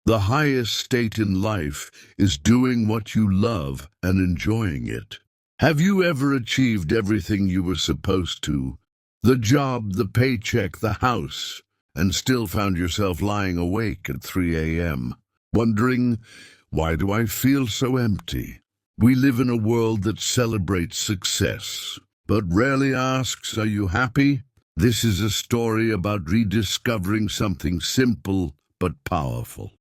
The highest state in life is doing what you love and enjoying it. Have you ever achieved everything you were supposed to? The job, the paycheck, the house, and still found yourself lying awake at 3 a.m., wondering, why do I feel so empty? We live in a world that celebrates success, but rarely asks, are you happy? This is a story about rediscovering something simple but powerful.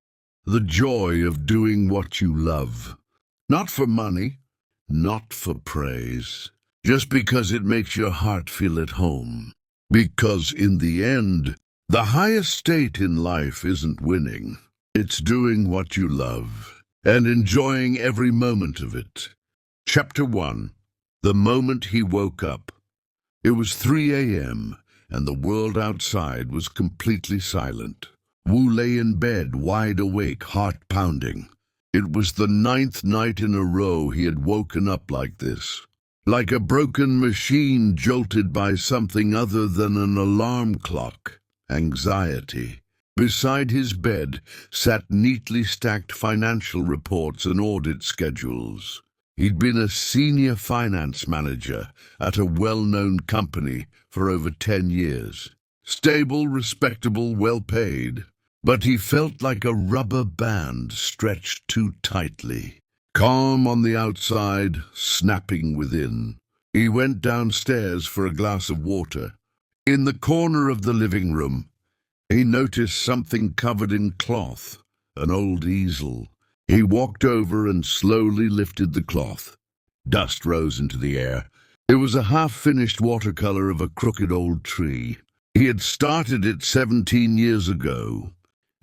The joy of doing what you love. Not for money, not for praise, just because it makes your heart feel at home. Because in the end, the highest state in life isn't winning. It's doing what you love and enjoying every moment of it. Chapter 1. The moment he woke up. It was 3 a.m., and the world outside was completely silent. Wu lay in bed, wide awake, heart pounding. It was the 9th night in a row he had woken up like this. Like a broken machine jolted by something other than an alarm clock. Anxiety. Beside his bed sat neatly stacked financial reports and audit schedules. He'd been a senior finance manager at a well-known company for over 10 years. Stable, respectable, well-paid. But he felt like a rubber band stretched too tightly. Calm on the outside, snapping within. He went downstairs for a glass of water. In the corner of the living room, he noticed something covered in cloth, an old easel. He walked over and slowly lifted the cloth. Dust rose into the air. It was a half-finished watercolor of a crooked old tree. He had started it 17 years ago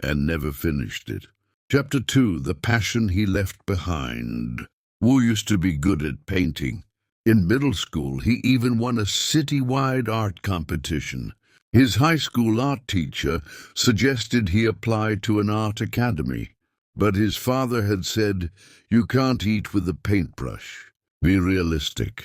and never finished it. Chapter 2. The passion he left behind. Wu used to be good at painting. In middle school, he even won a citywide art competition. His high school art teacher suggested he apply to an art academy, but his father had said, you can't eat with a paintbrush. Be realistic.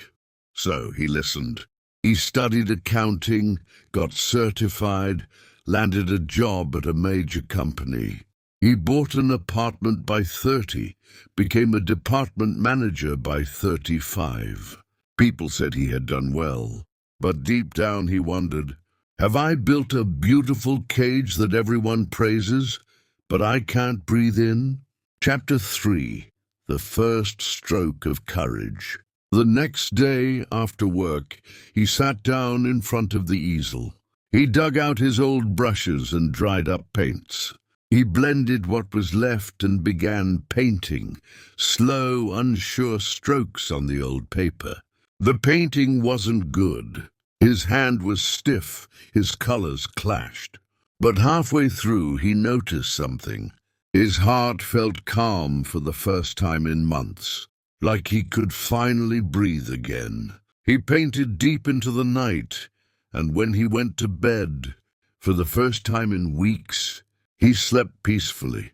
So he listened. He studied accounting, got certified, landed a job at a major company. He bought an apartment by 30, became a department manager by 35. People said he had done well, but deep down he wondered, have I built a beautiful cage that everyone praises, but I can't breathe in? Chapter 3. The first stroke of courage. The next day after work, he sat down in front of the easel. He dug out his old brushes and dried up paints. He blended what was left and began painting, slow, unsure strokes on the old paper. The painting wasn't good. His hand was stiff, his colors clashed. But halfway through, he noticed something. His heart felt calm for the first time in months, like he could finally breathe again. He painted deep into the night, and when he went to bed, for the first time in weeks, he slept peacefully.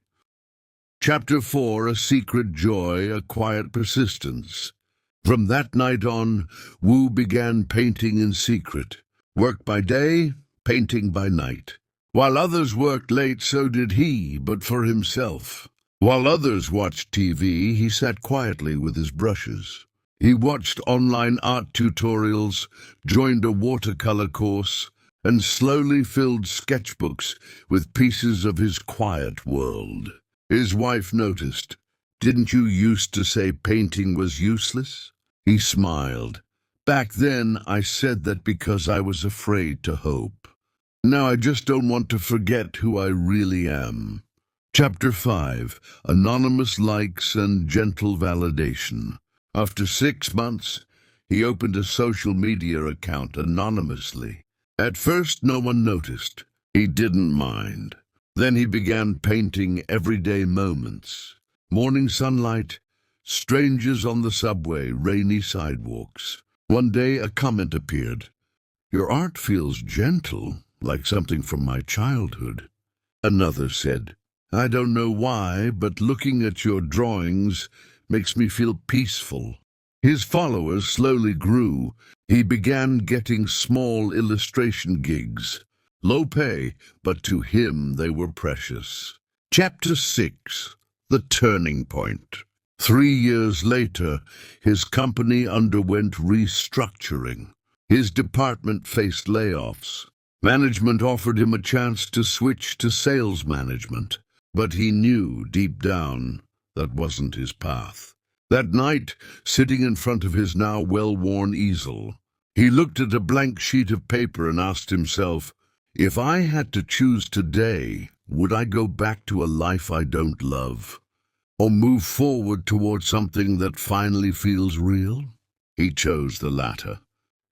Chapter 4. A secret joy, a quiet persistence. From that night on, Wu began painting in secret. Work by day, painting by night. While others worked late, so did he, but for himself. While others watched TV, he sat quietly with his brushes. He watched online art tutorials, joined a watercolor course, and slowly filled sketchbooks with pieces of his quiet world. His wife noticed. Didn't you used to say painting was useless? He smiled. Back then, I said that because I was afraid to hope. Now I just don't want to forget who I really am. Chapter 5. Anonymous likes and gentle validation. After 6 months, he opened a social media account anonymously. At first, no one noticed. He didn't mind. Then he began painting everyday moments. Morning sunlight, strangers on the subway, rainy sidewalks. One day, a comment appeared. Your art feels gentle, like something from my childhood. Another said, I don't know why, but looking at your drawings makes me feel peaceful. His followers slowly grew. He began getting small illustration gigs. Low pay, but to him they were precious. Chapter 6. The Turning Point. 3 years later, his company underwent restructuring. His department faced layoffs. Management offered him a chance to switch to sales management, but he knew deep down that wasn't his path. That night, sitting in front of his now well-worn easel, he looked at a blank sheet of paper and asked himself, if I had to choose today, would I go back to a life I don't love, or move forward towards something that finally feels real? He chose the latter.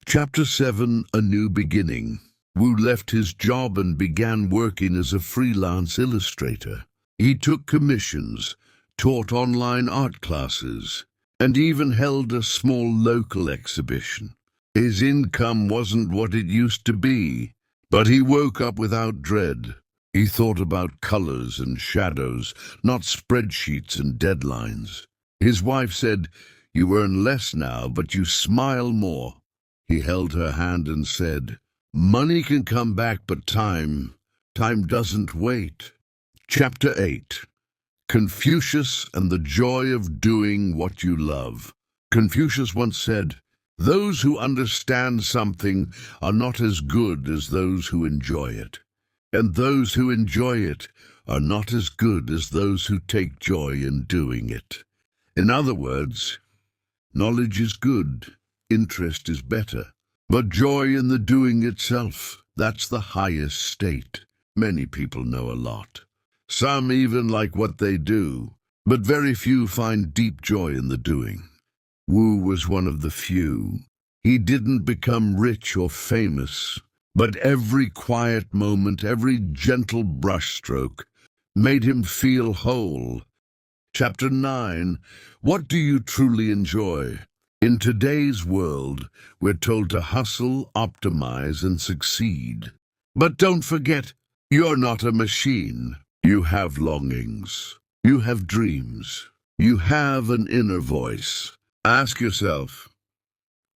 Chapter 7. A New Beginning. Wu left his job and began working as a freelance illustrator. He took commissions, taught online art classes, and even held a small local exhibition. His income wasn't what it used to be, but he woke up without dread. He thought about colors and shadows, not spreadsheets and deadlines. His wife said, "You earn less now, but you smile more." He held her hand and said, "Money can come back, but time doesn't wait." Chapter 8. Confucius and the Joy of Doing What You Love. Confucius once said, "Those who understand something are not as good as those who enjoy it, and those who enjoy it are not as good as those who take joy in doing it." In other words, knowledge is good, interest is better, but joy in the doing itself, that's the highest state. Many people know a lot. Some even like what they do, but very few find deep joy in the doing. Wu was one of the few. He didn't become rich or famous, but every quiet moment, every gentle brushstroke made him feel whole. Chapter 9. What do you truly enjoy? In today's world, we're told to hustle, optimize, and succeed. But don't forget, you're not a machine. You have longings. You have dreams. You have an inner voice. Ask yourself,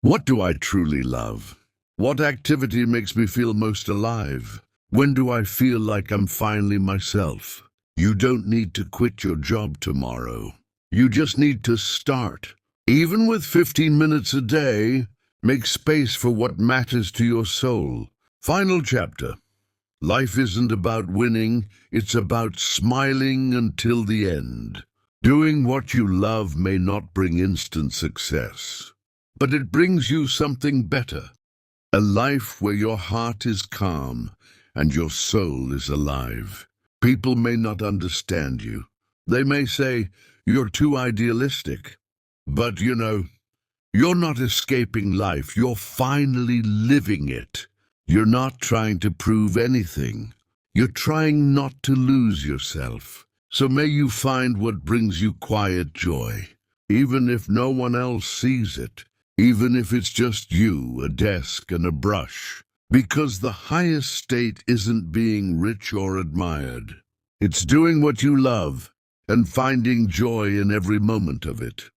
what do I truly love? What activity makes me feel most alive? When do I feel like I'm finally myself? You don't need to quit your job tomorrow. You just need to start. Even with 15 minutes a day, make space for what matters to your soul. Final chapter. Life isn't about winning, it's about smiling until the end. Doing what you love may not bring instant success, but it brings you something better. A life where your heart is calm and your soul is alive. People may not understand you. They may say, "You're too idealistic." But you're not escaping life, you're finally living it. You're not trying to prove anything. You're trying not to lose yourself. So may you find what brings you quiet joy, even if no one else sees it, even if it's just you, a desk, and a brush. Because the highest state isn't being rich or admired. It's doing what you love and finding joy in every moment of it.